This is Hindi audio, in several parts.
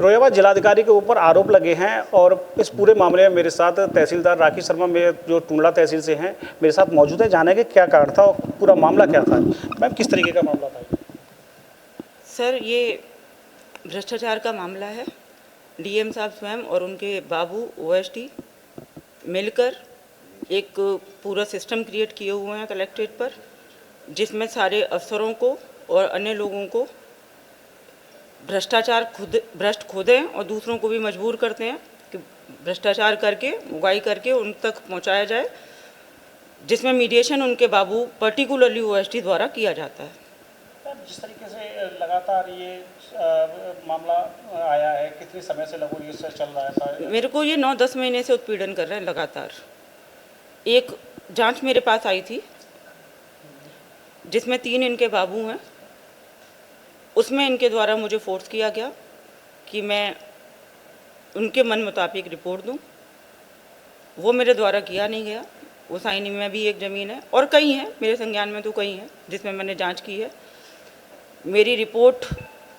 फिरोजाबाद जिलाधिकारी के ऊपर आरोप लगे हैं और इस पूरे मामले में मेरे साथ तहसीलदार राखी शर्मा मेरे जो टुंडला तहसील से हैं मेरे साथ मौजूद है। जानेंगे क्या कारण था और पूरा मामला क्या था। मैम, किस तरीके का मामला था? सर, ये भ्रष्टाचार का मामला है। डीएम साहब स्वयं और उनके बाबू ओएसडी मिलकर एक पूरा सिस्टम क्रिएट किए हुए हैं कलेक्ट्रेट पर, जिसमें सारे अफसरों को और अन्य लोगों को भ्रष्ट खोदें और दूसरों को भी मजबूर करते हैं कि भ्रष्टाचार करके उगाई करके उन तक पहुंचाया जाए, जिसमें मीडिएशन उनके बाबू पर्टिकुलरली ओएसडी द्वारा किया जाता है। जिस तरीके से लगातार ये मामला आया है, कितने समय से लगभग ये चल रहा है? मेरे को ये 9-10 महीने से उत्पीड़न कर रहे हैं लगातार। एक जांच मेरे पास आई थी जिसमें 3 इनके बाबू हैं, उसमें इनके द्वारा मुझे फोर्स किया गया कि मैं उनके मन मुताबिक रिपोर्ट दूं। वो मेरे द्वारा किया नहीं गया। उस आईनी में भी एक ज़मीन है और कई हैं, मेरे संज्ञान में तो कई हैं जिसमें मैंने जांच की है। मेरी रिपोर्ट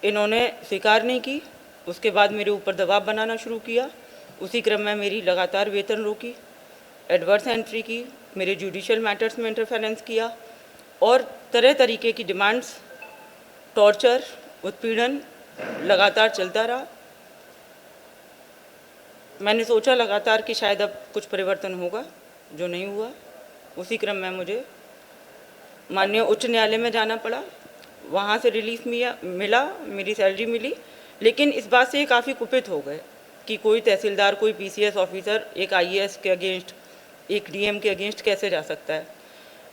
इन्होंने स्वीकार नहीं की। उसके बाद मेरे ऊपर दबाव बनाना शुरू किया। उसी क्रम में मेरी लगातार वेतन रोकी, एडवर्स एंट्री की, मेरे जुडिशियल मैटर्स में इंटरफेरेंस किया और तरह तरीके की डिमांड्स, टॉर्चर, उत्पीड़न लगातार चलता रहा। मैंने सोचा लगातार कि शायद अब कुछ परिवर्तन होगा, जो नहीं हुआ। उसी क्रम में मुझे माननीय उच्च न्यायालय में जाना पड़ा। वहाँ से रिलीफ मिला, मेरी सैलरी मिली, लेकिन इस बात से ये काफ़ी कुपित हो गए कि कोई तहसीलदार, कोई पीसीएस ऑफिसर एक आईएएस के अगेंस्ट, एक डीएम के अगेंस्ट कैसे जा सकता है।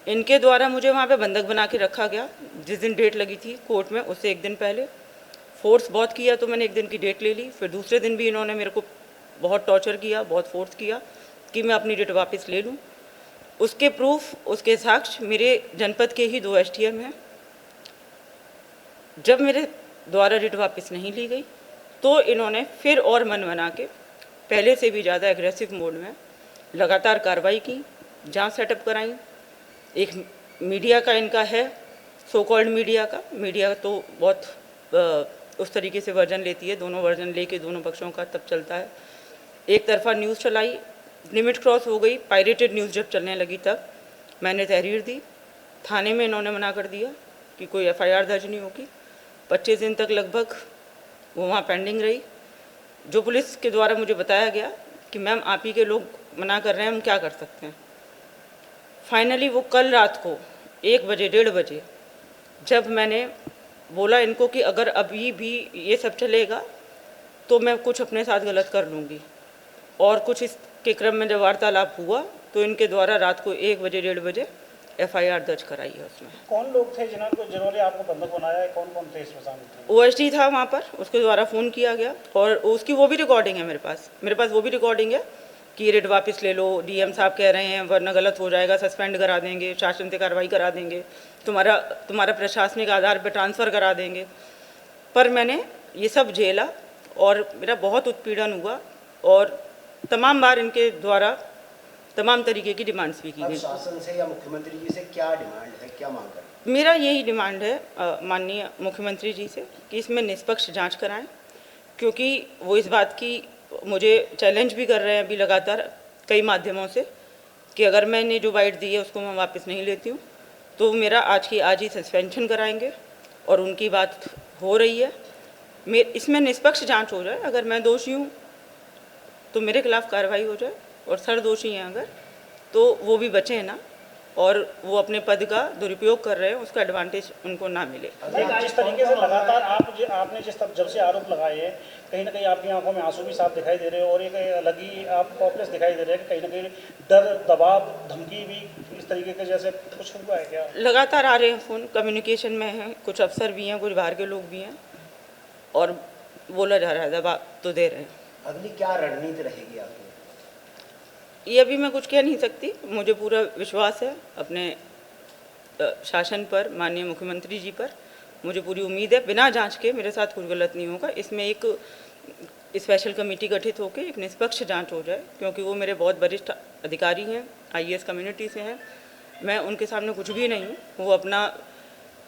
इनके द्वारा मुझे वहाँ पे बंधक बना के रखा गया। जिस दिन डेट लगी थी कोर्ट में, उससे एक दिन पहले फोर्स बहुत किया, तो मैंने एक दिन की डेट ले ली। फिर दूसरे दिन भी इन्होंने मेरे को बहुत टॉर्चर किया, बहुत फोर्स किया कि मैं अपनी डेट वापस ले लूँ। उसके प्रूफ, उसके साक्ष्य मेरे जनपद के ही 2 एसडीएम हैं। जब मेरे द्वारा रिट वापस नहीं ली गई तो इन्होंने फिर और मन बना के पहले से भी ज़्यादा एग्रेसिव मोड में लगातार कार्रवाई की, जांच सेटअप कराई। एक मीडिया का इनका है, सो कॉल्ड मीडिया तो बहुत उस तरीके से वर्जन लेती है, दोनों वर्जन लेके दोनों पक्षों का तब चलता है। एक तरफा न्यूज़ चलाई, लिमिट क्रॉस हो गई। पायरेटेड न्यूज़ जब चलने लगी तब मैंने तहरीर दी। थाने में इन्होंने मना कर दिया कि कोई एफआईआर दर्ज नहीं होगी। 25 दिन तक लगभग वो वहाँ पेंडिंग रही। जो पुलिस के द्वारा मुझे बताया गया कि मैम आप ही के लोग मना कर रहे हैं, हम क्या कर सकते हैं। फाइनली वो कल रात को 1 बजे 1:30 बजे जब मैंने बोला इनको कि अगर अभी भी ये सब चलेगा तो मैं कुछ अपने साथ गलत कर लूँगी, और कुछ इसके क्रम में जब वार्तालाप हुआ तो इनके द्वारा रात को 1 बजे 1:30 बजे एफआईआर दर्ज कराई है। उसमें कौन लोग थे जिन्होंने आपको बंधक बनाया है? कौन कौन थे इसमें शामिल? ओएसडी था वहाँ पर, उसके द्वारा फ़ोन किया गया और उसकी वो भी रिकॉर्डिंग है मेरे पास वो भी रिकॉर्डिंग है कि रेट वापस ले लो, डीएम साहब कह रहे हैं वरना गलत हो जाएगा, सस्पेंड करा देंगे, शासन से कार्रवाई करा देंगे, तुम्हारा प्रशासनिक आधार पर ट्रांसफ़र करा देंगे। पर मैंने ये सब झेला और मेरा बहुत उत्पीड़न हुआ और तमाम बार इनके द्वारा तमाम तरीके की डिमांड्स भी की गई। शासन से या मुख्यमंत्री जी से क्या डिमांड है, क्या मांग कर? मेरा यही डिमांड है माननीय मुख्यमंत्री जी से कि इसमें निष्पक्ष जांच कराएं, क्योंकि वो इस बात की मुझे चैलेंज भी कर रहे हैं अभी लगातार कई माध्यमों से कि अगर मैंने जो बाइट दी है उसको मैं वापस नहीं लेती हूँ तो मेरा आज की आज ही सस्पेंशन कराएंगे। और उनकी बात हो रही है, इसमें निष्पक्ष जाँच हो जाए। अगर मैं दोषी हूँ तो मेरे खिलाफ कार्रवाई हो जाए, और सर दोषी हैं अगर तो वो भी बचें ना, और वो अपने पद का दुरुपयोग कर रहे हैं उसका एडवांटेज उनको ना मिले। जिस तरीके से लगातार आपने जब से आरोप लगाए हैं, कहीं ना कहीं आपकी आंखों में आंसू भी साफ दिखाई दे रहे हैं और एक अलग ही आप पॉपलेस दिखाई दे रहे हैं। कहीं ना कहीं डर, दबाव, धमकी भी इस तरीके के जैसे कुछ हुआ है क्या? लगातार आ रहे हैं फ़ोन, कम्युनिकेशन में हैं, कुछ अफसर भी हैं, कुछ बाहर के लोग भी हैं, और बोला जा रहा है दबाव तो दे रहे हैं। अगली क्या रणनीति रहेगी आपकी? ये अभी मैं कुछ कह नहीं सकती। मुझे पूरा विश्वास है अपने शासन पर, माननीय मुख्यमंत्री जी पर। मुझे पूरी उम्मीद है बिना जांच के मेरे साथ कुछ गलत नहीं होगा। इसमें एक स्पेशल कमेटी गठित होकर एक निष्पक्ष जांच हो जाए, क्योंकि वो मेरे बहुत वरिष्ठ अधिकारी हैं, आईएएस कम्युनिटी से हैं। मैं उनके सामने कुछ भी नहीं हूँ। वो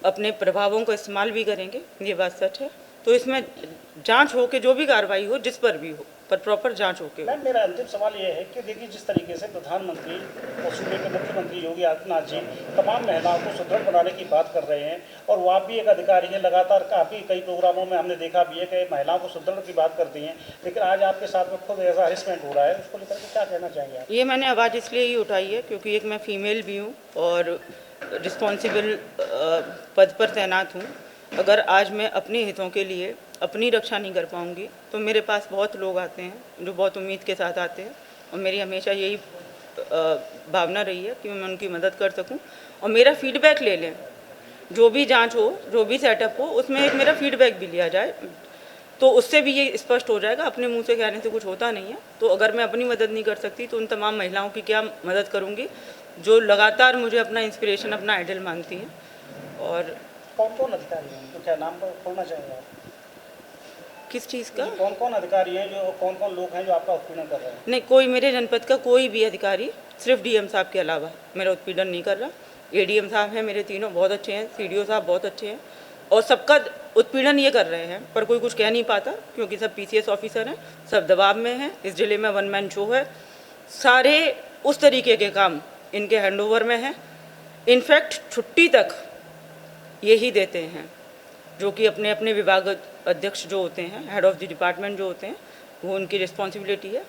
अपने प्रभावों का इस्तेमाल भी करेंगे, ये बात सच है। तो इसमें जांच हो के जो भी कार्रवाई हो, जिस पर भी हो, पर प्रॉपर जांच हो के हो। मैम, मेरा अंतिम सवाल ये है कि देखिए, जिस तरीके से प्रधानमंत्री और सूबे के मुख्यमंत्री योगी आदित्यनाथ जी तमाम महिलाओं को सुदृढ़ बनाने की बात कर रहे हैं, और वो आप भी एक अधिकारी हैं, लगातार काफ़ी कई प्रोग्रामों में हमने देखा भी है कि महिलाओं को सुदृढ़ की बात करती हैं, लेकिन आज आपके साथ में खुद ऐसा हरिसमेंट हो रहा है, उसको लेकर के क्या कहना चाहेंगे आप? ये मैंने आवाज़ इसलिए ही उठाई है क्योंकि एक मैं फीमेल भी हूँ और रिस्पॉन्सिबल पद पर तैनात हूँ। अगर आज मैं अपने हितों के लिए अपनी रक्षा नहीं कर पाऊँगी तो मेरे पास बहुत लोग आते हैं जो बहुत उम्मीद के साथ आते हैं, और मेरी हमेशा यही भावना रही है कि मैं उनकी मदद कर सकूं और मेरा फीडबैक ले लें। जो भी जांच हो, जो भी सेटअप हो, उसमें एक मेरा फीडबैक भी लिया जाए, तो उससे भी ये स्पष्ट हो जाएगा। अपने मुंह से कहने से कुछ होता नहीं है। तो अगर मैं अपनी मदद नहीं कर सकती तो उन तमाम महिलाओं की क्या मदद करूँगी जो लगातार मुझे अपना इंस्पिरेशन, अपना आइडल मानती हैं। और कौन कौन अधिकारी हैं, तो क्या नाम पर खोलना चाहेंगे आप? किस चीज़ का? कौन कौन अधिकारी हैं, जो कौन कौन लोग हैं जो आपका उत्पीड़न कर रहे हैं? नहीं, कोई मेरे जनपद का कोई भी अधिकारी, सिर्फ डीएम साहब के अलावा मेरा उत्पीड़न नहीं कर रहा। एडीएम साहब हैं मेरे तीनों, बहुत अच्छे हैं, सीडीओ साहब बहुत अच्छे हैं, और सबका उत्पीड़न ये कर रहे हैं, पर कोई कुछ कह नहीं पाता क्योंकि सब पीसीएस ऑफिसर हैं, सब दबाव में हैं। इस जिले में वन मैन शो है, सारे उस तरीके के काम इनके हैंडओवर में हैं। इनफैक्ट छुट्टी तक यही देते हैं, जो कि अपने अपने विभाग अध्यक्ष जो होते हैं, हेड ऑफ द डिपार्टमेंट जो होते हैं, वो उनकी रिस्पॉन्सिबिलिटी है।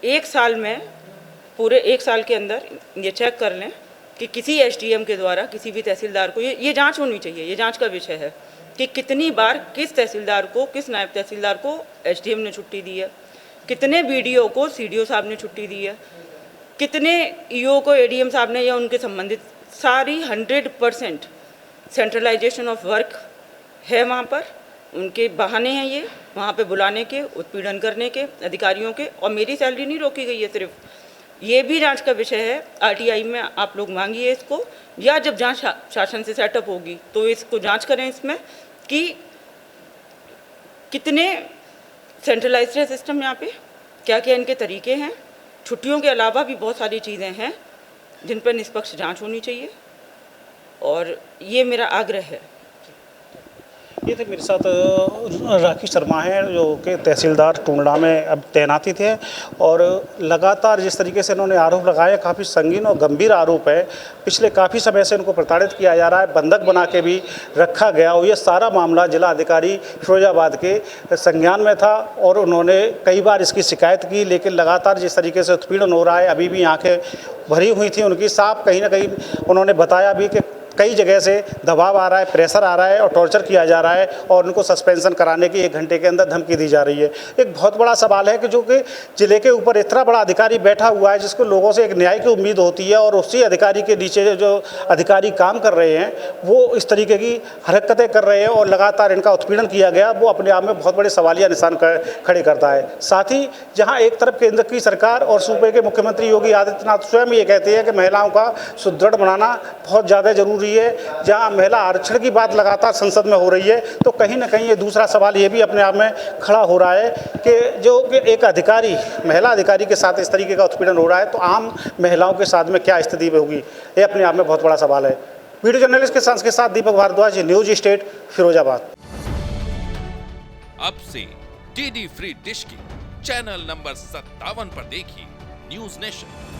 एक साल में, पूरे एक साल के अंदर ये चेक कर लें कि किसी एसडीएम के द्वारा किसी भी तहसीलदार को, ये जांच होनी चाहिए, ये जांच का विषय है कि कितनी बार किस तहसीलदार को, किस नायब तहसीलदार को एसडीएम ने छुट्टी दी है, कितने बीडीओ को सीडीओ साहब ने छुट्टी दी है, कितने ईओ को एडीएम साहब ने या उनके संबंधित। सारी 100% सेंट्रलाइजेशन ऑफ वर्क है वहाँ पर। उनके बहाने हैं ये वहाँ पे बुलाने के, उत्पीड़न करने के अधिकारियों के, और मेरी सैलरी नहीं रोकी गई है। सिर्फ ये भी जांच का विषय है। आरटीआई में आप लोग मांगिए इसको, या जब जांच शासन से सेटअप होगी तो इसको जांच करें इसमें कि कितने सेंट्रलाइज्ड है सिस्टम, यहाँ पे क्या क्या इनके तरीके हैं। छुट्टियों के अलावा भी बहुत सारी चीज़ें हैं जिन पर निष्पक्ष जांच होनी चाहिए, और ये मेरा आग्रह है। ये थे मेरे साथ राकेश शर्मा हैं, जो कि तहसीलदार टूंडा में अब तैनाती थे, और लगातार जिस तरीके से इन्होंने आरोप लगाए, काफ़ी संगीन और गंभीर आरोप है। पिछले काफ़ी समय से इनको प्रताड़ित किया जा रहा है, बंधक बना के भी रखा गया, और ये सारा मामला जिला अधिकारी फिरोजाबाद के संज्ञान में था, और उन्होंने कई बार इसकी शिकायत की, लेकिन लगातार जिस तरीके से उत्पीड़न हो रहा है, अभी भी आंखें भरी हुई थी उनकी। साफ कहीं ना कहीं उन्होंने बताया भी कि कई जगह से दबाव आ रहा है, प्रेशर आ रहा है और टॉर्चर किया जा रहा है, और उनको सस्पेंशन कराने की 1 घंटे के अंदर धमकी दी जा रही है। एक बहुत बड़ा सवाल है कि जो कि जिले के ऊपर इतना बड़ा अधिकारी बैठा हुआ है, जिसको लोगों से एक न्याय की उम्मीद होती है, और उसी अधिकारी के नीचे जो अधिकारी काम कर रहे हैं वो इस तरीके की हरकतें कर रहे हैं, और लगातार इनका उत्पीड़न किया गया, वो अपने आप में बहुत बड़े सवालिया निशान खड़े करता है। साथ ही जहाँ एक तरफ केंद्र की सरकार और सूबे के मुख्यमंत्री योगी आदित्यनाथ स्वयं ये कहते हैं कि महिलाओं का सुदृढ़ बनाना बहुत ज़्यादा जरूरी है, जहां महिला आरक्षण की बात लगातार संसद में हो रही है, तो कहीं ना कहीं ये दूसरा सवाल ये भी अपने आप में खड़ा हो रहा है कि जो कि एक अधिकारी, महिला अधिकारी के साथ इस तरीके का उत्पीड़न हो रहा है, तो आम महिलाओं के साथ में क्या स्थिति होगी, ये अपने आप में बहुत बड़ा सवाल है। वीडियो जर्नलिस्ट के साथ दीपक भारद्वाज, न्यूज स्टेट, फिरोजाबाद। अब से डीडी फ्री डिश की चैनल नंबर 57 पर देखिए न्यूज नेशन।